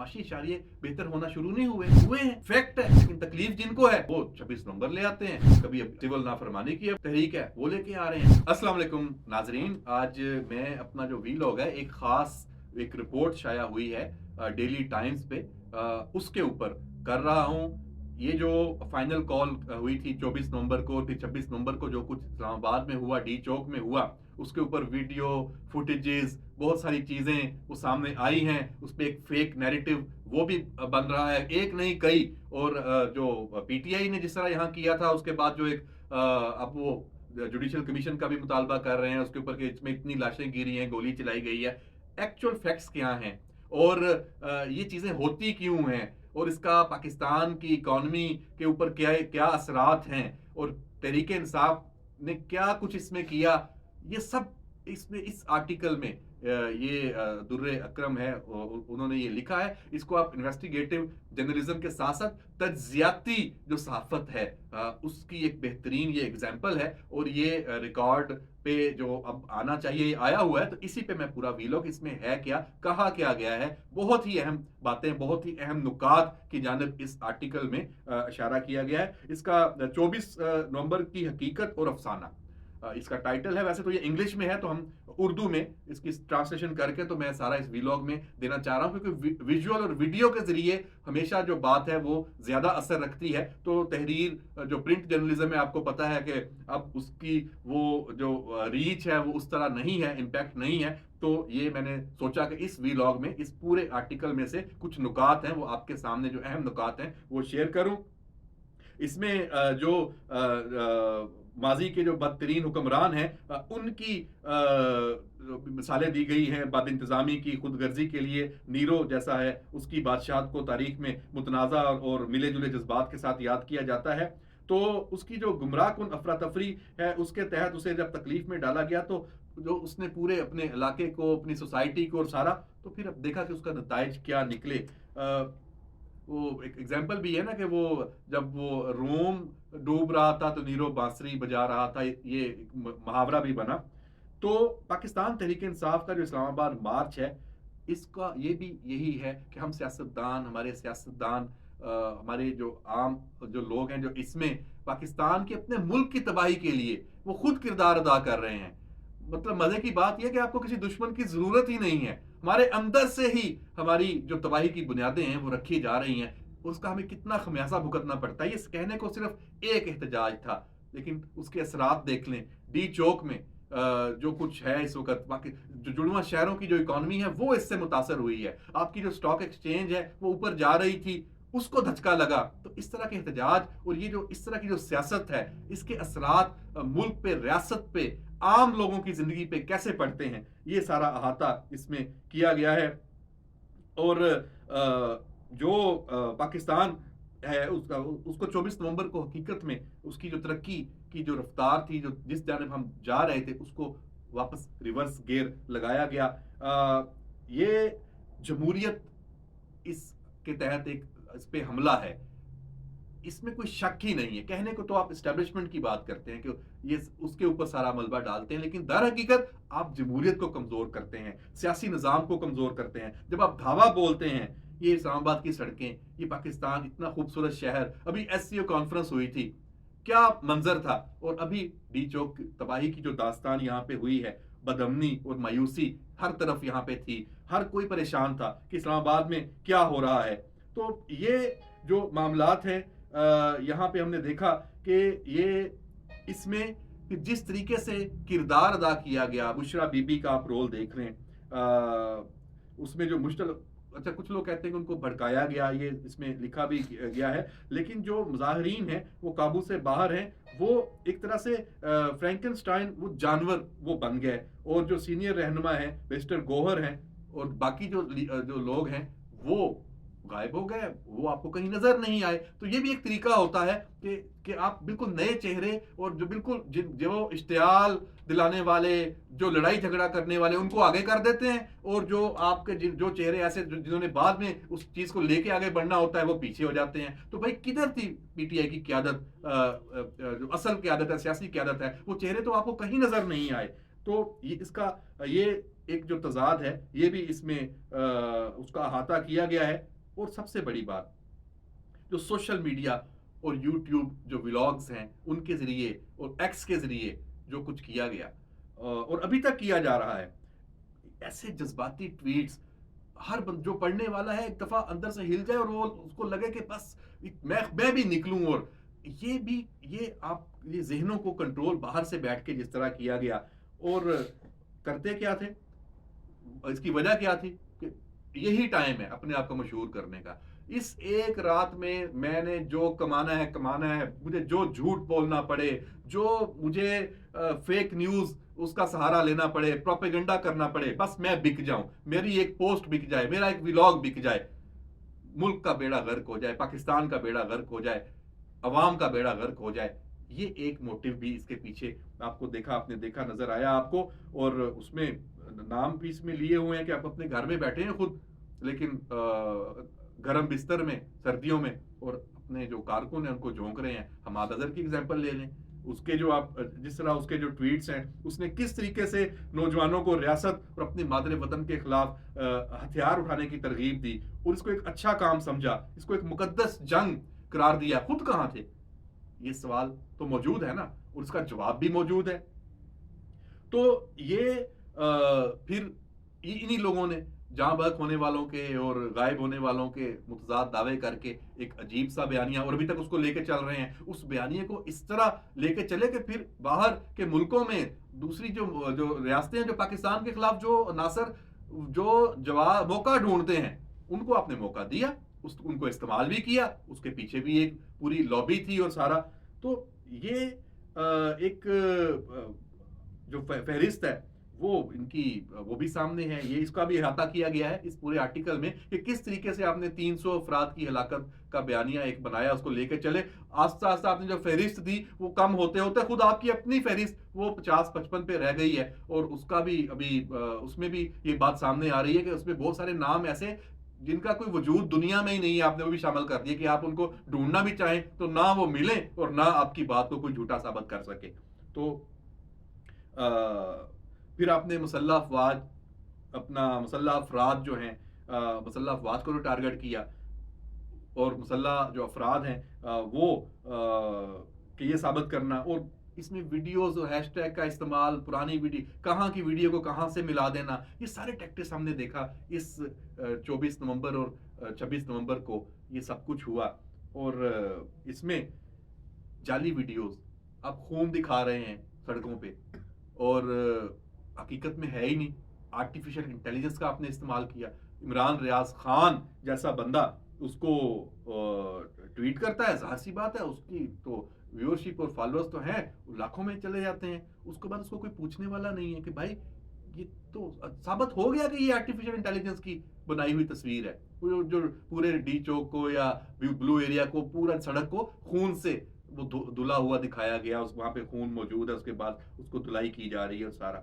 माशी इशारे बेहतर होना शुरू नहीं हुए हैं, फैक्ट है। लेकिन तकलीफ जिनको है वो 26 नवंबर ले आते हैं, कभी अब सिविल नाफरमानी की तहरीक है वो लेके आ रहे हैं। अस्सलाम वालेकुम नाजरीन, आज मैं अपना जो वीलॉग है एक खास एक रिपोर्ट शाया हुई है डेली टाइम्स पे, उसके ऊपर कर रहा हूँ। ये जो फाइनल कॉल हुई थी 24 नवंबर को, फिर 26 नवंबर को जो कुछ इस्लामाबाद में हुआ, डी चौक में हुआ, उसके ऊपर वीडियो फुटेजेस बहुत सारी चीज़ें वो सामने आई हैं। उस पर एक फेक नैरेटिव वो भी बन रहा है, एक नहीं कई। और जो पीटीआई ने जिस तरह यहाँ किया था, उसके बाद जो एक अब वो जुडिशल कमीशन का भी मुतालबा कर रहे हैं उसके ऊपर कि इसमें इतनी लाशें गिरी हैं, गोली चलाई गई है। एक्चुअल फैक्ट्स क्या हैं और ये चीज़ें होती क्यों हैं और इसका पाकिस्तान की इकॉनमी के ऊपर क्या क्या असरात हैं और तहरीक इंसाफ ने क्या कुछ इसमें किया, ये सब इसमें इस आर्टिकल में ये दुर्रे अकरम है उन्होंने ये लिखा है। इसको आप इन्वेस्टिगेटिव जर्नलिज्म के साथ साथ तज्जियाती जो सहाफत है उसकी एक बेहतरीन ये एग्जाम्पल है। और ये रिकॉर्ड पे जो अब आना चाहिए आया हुआ है, तो इसी पे मैं पूरा वीलॉग, इसमें है क्या, कहा क्या गया है, बहुत ही अहम बातें, बहुत ही अहम नुकात की जानिब इस आर्टिकल में इशारा किया गया है। इसका 24 नवंबर की हकीकत और अफसाना इसका टाइटल है। वैसे तो ये इंग्लिश में है, तो हम उर्दू में इसकी ट्रांसलेशन करके तो मैं सारा इस वीलॉग में देना चाह रहा हूँ, क्योंकि विजुअल और वीडियो के जरिए हमेशा जो बात है वो ज्यादा असर रखती है। तो तहरीर जो प्रिंट जर्नलिज्म है, आपको पता है कि अब उसकी वो जो रीच है वो उस तरह नहीं है, इम्पैक्ट नहीं है। तो ये मैंने सोचा कि इस वीलॉग में इस पूरे आर्टिकल में से कुछ नुकात हैं वो आपके सामने, जो अहम नुकात हैं वो शेयर करूं। इसमें जो माजी के जो बदतरीन हुक्मरान हैं उनकी मिसालें दी गई हैं। बद इंतज़ामी की खुदगर्जी के लिए नीरो जैसा है, उसकी बादशाहत को तारीख में मुतनाज़ा और मिले जुले जज्बात के साथ याद किया जाता है। तो उसकी जो गुमराह कुन अफरा तफरी है, उसके तहत उसे जब तकलीफ में डाला गया, तो जो उसने पूरे अपने इलाके को, अपनी सोसाइटी को और सारा, तो फिर अब देखा कि उसका नताइज क्या निकले। वो एक एग्जाम्पल भी है ना कि वो जब वो रोम डूब रहा था तो नीरो बांसुरी बजा रहा था, ये एक मुहावरा भी बना। तो पाकिस्तान तहरीक इंसाफ का जो इस्लामाबाद मार्च है, इसका ये भी यही है कि हम सियासतदान, हमारे सियासतदान, हमारे जो आम जो लोग हैं जो इसमें पाकिस्तान के अपने मुल्क की तबाही के लिए वो खुद किरदार अदा कर रहे हैं। मतलब मजे की बात यह कि आपको किसी दुश्मन की जरूरत ही नहीं है, हमारे अंदर से ही हमारी जो तबाही की बुनियादें हैं वो रखी जा रही हैं। उसका हमें कितना खमियाजा भुगतना पड़ता है। ये कहने को सिर्फ एक एहतजाज था, लेकिन उसके असरात देख लें। डी चौक में जो कुछ है इस वक्त, बाकी जो जुड़वा शहरों की जो इकॉनमी है वो इससे मुतासर हुई है। आपकी जो स्टॉक एक्सचेंज है वो ऊपर जा रही थी, उसको धचका लगा। तो इस तरह के एहतजाज और ये जो इस तरह की जो सियासत है, इसके असरात मुल्क पे, रियासत पे, आम लोगों की जिंदगी पे कैसे पड़ते हैं, ये सारा अहाता इसमें किया गया है। और जो पाकिस्तान है उसको 24 नवंबर को हकीकत में उसकी जो तरक्की की जो रफ्तार थी, जो जिस जानिब हम जा रहे थे, उसको वापस रिवर्स गियर लगाया गया। ये जमहूरियत इसके तहत एक इस पे हमला है, इसमें कोई शक ही नहीं है। कहने को तो आप एस्टेब्लिशमेंट की बात करते हैं कि ये उसके ऊपर सारा मलबा डालते हैं, लेकिन दर हकीकत आप जमहूरियत को कमजोर करते हैं, सियासी निज़ाम को कमजोर करते हैं। जब आप धावा बोलते हैं, ये इस्लामाबाद की सड़कें, ये पाकिस्तान इतना खूबसूरत शहर, अभी एससीओ कॉन्फ्रेंस हुई थी, क्या मंजर था। और अभी डी चौक तबाही की जो दास्तान यहाँ पे हुई है, बदअमनी और मायूसी हर तरफ यहाँ पे थी, हर कोई परेशान था कि इस्लामाबाद में क्या हो रहा है। तो ये जो मामलात हैं यहाँ पे हमने देखा कि ये इसमें कि जिस तरीके से किरदार अदा किया गया, बुशरा बीबी का आप रोल देख रहे हैं, उसमें जो मुश्किल, अच्छा कुछ लोग कहते हैं कि उनको भड़काया गया, ये इसमें लिखा भी गया है, लेकिन जो मुजाहिरीन हैं वो काबू से बाहर हैं। वो एक तरह से फ्रैंकनस्टाइन वो जानवर वो बन गए, और जो सीनियर रहनुमा हैं मिस्टर गोहर हैं और बाकी जो लोग हैं वो गायब हो गए, वो आपको कहीं नजर नहीं आए। तो ये भी एक तरीका होता है कि आप बिल्कुल नए चेहरे और जो बिल्कुल जो इश्तियाल दिलाने वाले, जो लड़ाई झगड़ा करने वाले, उनको आगे कर देते हैं, और जो आपके जो चेहरे ऐसे जिन्होंने बाद में उस चीज को लेके आगे बढ़ना होता है वो पीछे हो जाते हैं। तो भाई किधर थी पीटीआई की क्यादत, जो असल क्यादत है, सियासी क्यादत है, वो चेहरे तो आपको कहीं नजर नहीं आए। तो ये एक जो तजाद है ये भी इसमें उसका अहाता किया गया है। اور سب سے بڑی بات، جو سوشل میڈیا اور یوٹیوب جو ولاگز ہیں ان کے ذریعے اور ایکس کے ذریعے جو کچھ کیا گیا اور ابھی تک کیا جا رہا ہے، ایسے جذباتی ٹویٹس، ہر جو پڑھنے والا ہے ایک دفعہ اندر سے ہل جائے اور وہ اس کو لگے کہ بس میں بھی نکلوں. اور یہ آپ یہ ذہنوں کو کنٹرول باہر سے بیٹھ کے جس طرح کیا گیا، اور کرتے کیا تھے، اس کی وجہ کیا تھی کہ یہی ٹائم ہے اپنے آپ کو مشہور کرنے کا. اس ایک رات میں نے جو کمانا ہے، مجھے جو جھوٹ بولنا پڑے، جو مجھے فیک نیوز اس کا سہارا لینا پڑے، پروپیگنڈا کرنا پڑے، بس میں بک جاؤں، میری ایک پوسٹ بک جائے، میرا ایک ولاگ بک جائے، ملک کا بیڑا غرق ہو جائے، پاکستان کا بیڑا غرق ہو جائے، عوام کا بیڑا غرق ہو جائے. یہ ایک موٹیو بھی اس کے پیچھے آپ نے دیکھا نظر آیا آپ کو. اور اس میں نام بھی اس میں لیے ہوئے ہیں کہ آپ اپنے گھر میں بیٹھے ہیں خود، لیکن گرم بستر میں سردیوں میں، اور اپنے جو کارکن ہیں ان کو جھونک رہے ہیں. حماد اظہر کی ایگزامپل لے لیں، اس کے جو آپ جس طرح اس کے جو ٹویٹس ہیں، اس نے کس طریقے سے نوجوانوں کو ریاست اور اپنے مادر وطن کے خلاف ہتھیار اٹھانے کی ترغیب دی اور اس کو ایک اچھا کام سمجھا، اس کو ایک مقدس جنگ قرار دیا. خود کہاں تھے؟ یہ سوال تو موجود ہے نا، اور اس کا جواب بھی موجود ہے. تو یہ پھر انہی لوگوں نے جہاں بحق ہونے والوں کے اور غائب ہونے والوں کے متضاد دعوے کر کے ایک عجیب سا بیانیہ، اور ابھی تک اس کو لے کے چل رہے ہیں، اس بیانیے کو اس طرح لے کے چلے کہ پھر باہر کے ملکوں میں دوسری جو ریاستیں ہیں جو پاکستان کے خلاف جو عناصر جو جواب موقع ڈھونڈتے ہیں، ان کو آپ نے موقع دیا، ان کو استعمال بھی کیا، اس کے پیچھے بھی ایک پوری لابی تھی اور سارا. تو یہ ایک جو فہرست ہے وہ ان کی وہ بھی سامنے ہے. یہ اس کا بھی احاطہ کیا گیا ہے اس پورے آرٹیکل میں کہ کس طریقے سے آپ نے 300 افراد کی ہلاکت کا بیانیہ ایک بنایا، اس کو لے کے چلے. آہستہ آہستہ آپ نے جو فہرست دی وہ کم ہوتے ہوتے خود آپ کی اپنی فہرست وہ 50-55 پہ رہ گئی ہے. اور اس کا بھی ابھی اس میں بھی یہ بات سامنے آ رہی ہے کہ اس میں بہت سارے نام ایسے جن کا کوئی وجود دنیا میں ہی نہیں ہے، آپ نے وہ بھی شامل کر دیا کہ آپ ان کو ڈھونڈنا بھی چاہیں تو نہ وہ ملیں اور نہ آپ کی بات کو کوئی جھوٹا ثابت کر سکے. تو پھر آپ نے مسلح افواج، اپنا مسلح افراد جو ہیں، مسلح افواج کو ٹارگٹ کیا، اور مسلح جو افراد ہیں وہ کہ یہ ثابت کرنا، اور اس میں ویڈیوز اور ہیش ٹیگ کا استعمال، پرانی ویڈیو کہاں کی ویڈیو کو کہاں سے ملا دینا، یہ سارے ٹیکٹس ہم نے دیکھا اس 24 نومبر اور 26 نومبر کو یہ سب کچھ ہوا. اور اس میں جعلی ویڈیوز، آپ خون دکھا رہے ہیں سڑکوں پہ اور حقیقت میں ہے ہی نہیں. آرٹیفیشل انٹیلیجنس کا آپ نے استعمال کیا. عمران ریاض خان جیسا بندہ اس کو ٹویٹ کرتا ہے، ظاہر سی بات ہے اس کی تو ویورشپ اور فالوورز تو ہیں لاکھوں میں چلے جاتے ہیں. اس کے بعد اس کو کوئی پوچھنے والا نہیں ہے کہ بھائی یہ تو ثابت ہو گیا کہ یہ آرٹیفیشل انٹیلیجنس کی بنائی ہوئی تصویر ہے. جو پورے ڈی چوک کو یا بلو ایریا کو، پورا سڑک کو خون سے وہ دھلا ہوا دکھایا گیا، وہاں پہ خون موجود ہے، اس کے بعد اس کو دھلائی کی جا رہی ہے اور سارا.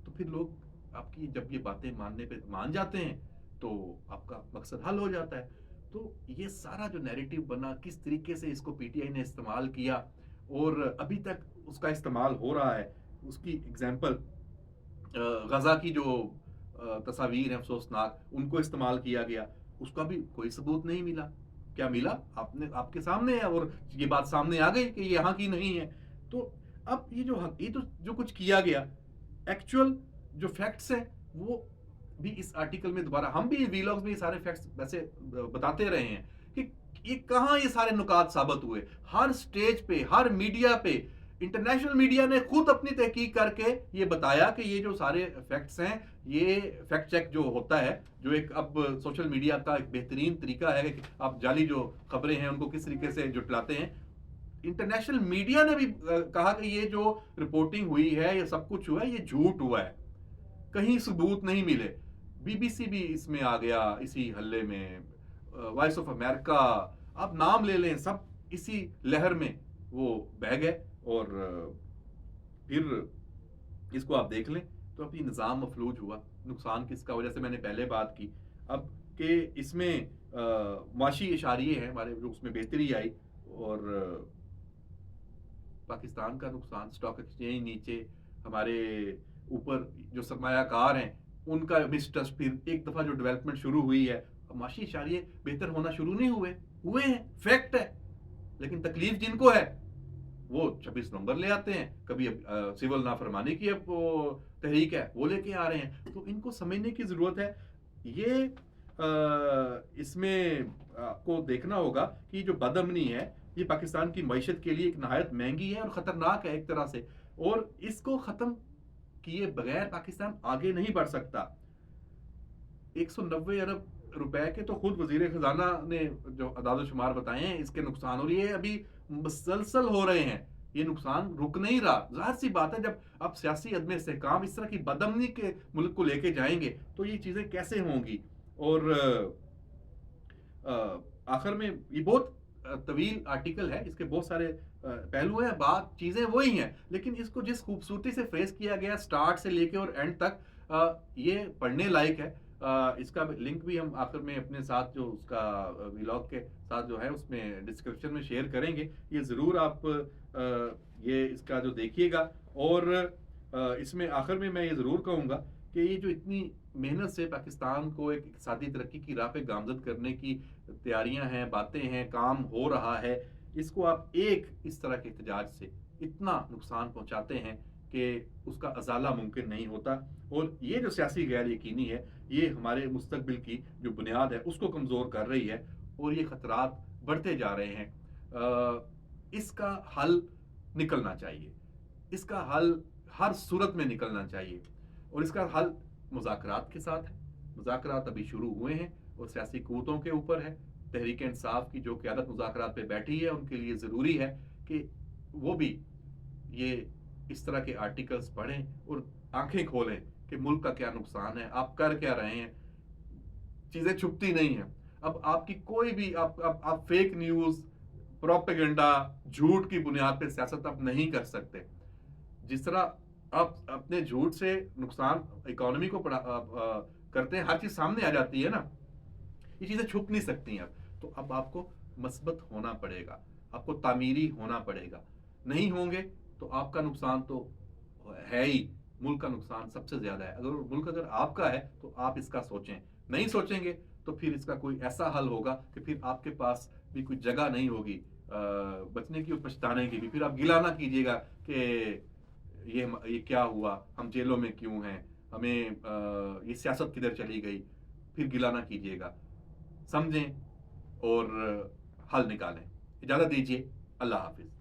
تو پھر لوگ آپ کی جب یہ باتیں ماننے پہ مان جاتے ہیں تو آپ کا مقصد حل ہو جاتا ہے. تو یہ سارا جو نیریٹو بنا، کس طریقے سے اس کو پی ٹی آئی نے استعمال کیا اور ابھی تک اس کا استعمال ہو رہا ہے. اس کی ایگزامپل غزہ کی جو تصاویر ہیں افسوسناک، ان کو استعمال کیا گیا، اس کا بھی کوئی ثبوت نہیں ملا. کیا ملا؟ آپ کے سامنے ہے، اور یہ بات سامنے آ گئی کہ یہ یہاں کی نہیں ہے. تو اب یہ تو جو کچھ کیا گیا، ایکچوئل جو فیکٹس ہیں وہ بھی اس آرٹیکل میں دوبارہ ہم بھی ویلاگز میں یہ سارے فیکٹس ویسے بتاتے رہے ہیں کہ یہ کہاں یہ سارے نکات ثابت ہوئے. ہر سٹیج پہ، ہر میڈیا پہ، انٹرنیشنل میڈیا نے خود اپنی تحقیق کر کے یہ بتایا کہ یہ جو سارے فیکٹس ہیں، یہ فیکٹ چیک جو ہوتا ہے، جو ایک اب سوشل میڈیا کا ایک بہترین طریقہ ہے کہ آپ جعلی جو خبریں ہیں ان کو کس طریقے سے جٹلاتے ہیں. انٹرنیشنل میڈیا نے بھی کہا کہ یہ جو رپورٹنگ ہوئی ہے، یہ سب کچھ ہوا ہے، یہ جھوٹ ہوا ہے، کہیں ثبوت نہیں ملے. بی بی سی بھی اس میں آ گیا اسی حلے میں، وائس آف امریکہ، آپ نام لے لیں، سب اسی لہر میں وہ بہہ گئے. اور پھر اس کو آپ دیکھ لیں تو اپنی نظام مفلوج ہوا. نقصان کس کا وجہ سے میں نے پہلے بات کی. اب کہ اس میں معاشی اشاریے ہیں ہمارے، جو اس میں بہتری آئی، اور پاکستان کا نقصان، سٹاک ایکسچینج نیچے، ہمارے اوپر جو سرمایہ کار ہیں ان کا مسٹرسٹ، پھر ایک دفعہ جو ڈیولپمنٹ شروع ہوئی ہے माशी इशारे बेहतर होना शुरू नहीं हुए हैं, फैक्ट है। लेकिन तकलीफ जिनको है वो 26 नवंबर ले आते हैं, कभी सिविल नाफरमानी की अब तहरीक है वो लेके आ रहे हैं। तो इनको समझने की ज़रूरत है। ये इसमें आपको देखना होगा कि जो बदअमनी है ये पाकिस्तान की मईशत के लिए एक नहायत महंगी है और ख़तरनाक है एक तरह से, और इसको ख़त्म किए बगैर पाकिस्तान आगे नहीं बढ़ सकता। 190 अरब रुपए के तो खुद वजीर खजाना ने जो अदाद शुमार बताए हैं इसके नुकसान, और ये अभी मुसलसल हो रहे हैं, ये नुकसान रुक नहीं रहा। जाहिर सी बात है जब आप सियासी अदम इस्तेहकाम इस तरह की बदअमनी के मुल्क को लेके जाएंगे तो ये चीज़ें कैसे होंगी। और आखिर में ये बहुत तवील आर्टिकल है, इसके बहुत सारे पहलू हैं, बात चीज़ें वही हैं, लेकिन इसको जिस खूबसूरती से फ्रेज किया गया स्टार्ट से लेके और एंड तक, ये पढ़ने लायक है। इसका लिंक भी हम आखिर में अपने साथ जो उसका व्लॉग के साथ जो है उसमें डिस्क्रिप्शन में शेयर करेंगे। ये ज़रूर आप ये इसका जो देखिएगा। और इसमें आखिर में मैं ये ज़रूर कहूँगा कि ये जो इतनी मेहनत से पाकिस्तान को एक इक़्तिसादी तरक्की की राह पे गामज़द करने की तैयारियां हैं, बातें हैं, काम हो रहा है, इसको आप एक इस तरह के एहतजाज से इतना नुकसान पहुंचाते हैं कि उसका अजाला मुमकिन नहीं होता। और ये जो सियासी गैर यकीनी है ये हमारे मुस्तकबिल की जो बुनियाद है उसको कमज़ोर कर रही है, और ये ख़तरात बढ़ते जा रहे हैं। इसका हल निकलना चाहिए, इसका हल हर सूरत में निकलना चाहिए, और इसका हल मुज़ाकरात के साथ है। मुज़ाकरात अभी शुरू हुए हैं और सियासी क़ुव्वतों के ऊपर है। तहरीक इंसाफ की जो क़यादत मुज़ाकरात पे बैठी है उनके लिए ज़रूरी है कि वो भी ये इस तरह के आर्टिकल्स पढ़ें और आंखें खोलें कि मुल्क का क्या नुकसान है, आप कर क्या रहे हैं। चीज़ें छुपती नहीं हैं। अब आपकी कोई भी आप फेक न्यूज़, प्रोपेगेंडा, झूठ की बुनियाद पे सियासत आप नहीं कर सकते। जिस तरह आप अपने झूठ से नुकसान इकोनॉमी को करते हैं, हर चीज़ सामने आ जाती है ना, ये चीज़ें छुप नहीं सकती हैं। तो अब आपको मस्बत होना पड़ेगा, आपको तामीरी होना पड़ेगा। नहीं होंगे तो आपका नुकसान तो है ही, मुल्क का नुकसान सबसे ज़्यादा है। मुल्क अगर आपका है तो आप इसका सोचें, नहीं सोचेंगे तो फिर इसका कोई ऐसा हल होगा कि फिर आपके पास भी कोई जगह नहीं होगी बचने की और पछताने की भी। फिर आप गिला ना कीजिएगा कि ये क्या हुआ, हम जेलों में क्यों हैं, हमें ये सियासत किधर चली गई, फिर गिला ना कीजिएगा। समझें और हल निकालें। इजाज़त दीजिए, अल्लाह हाफ़िज़।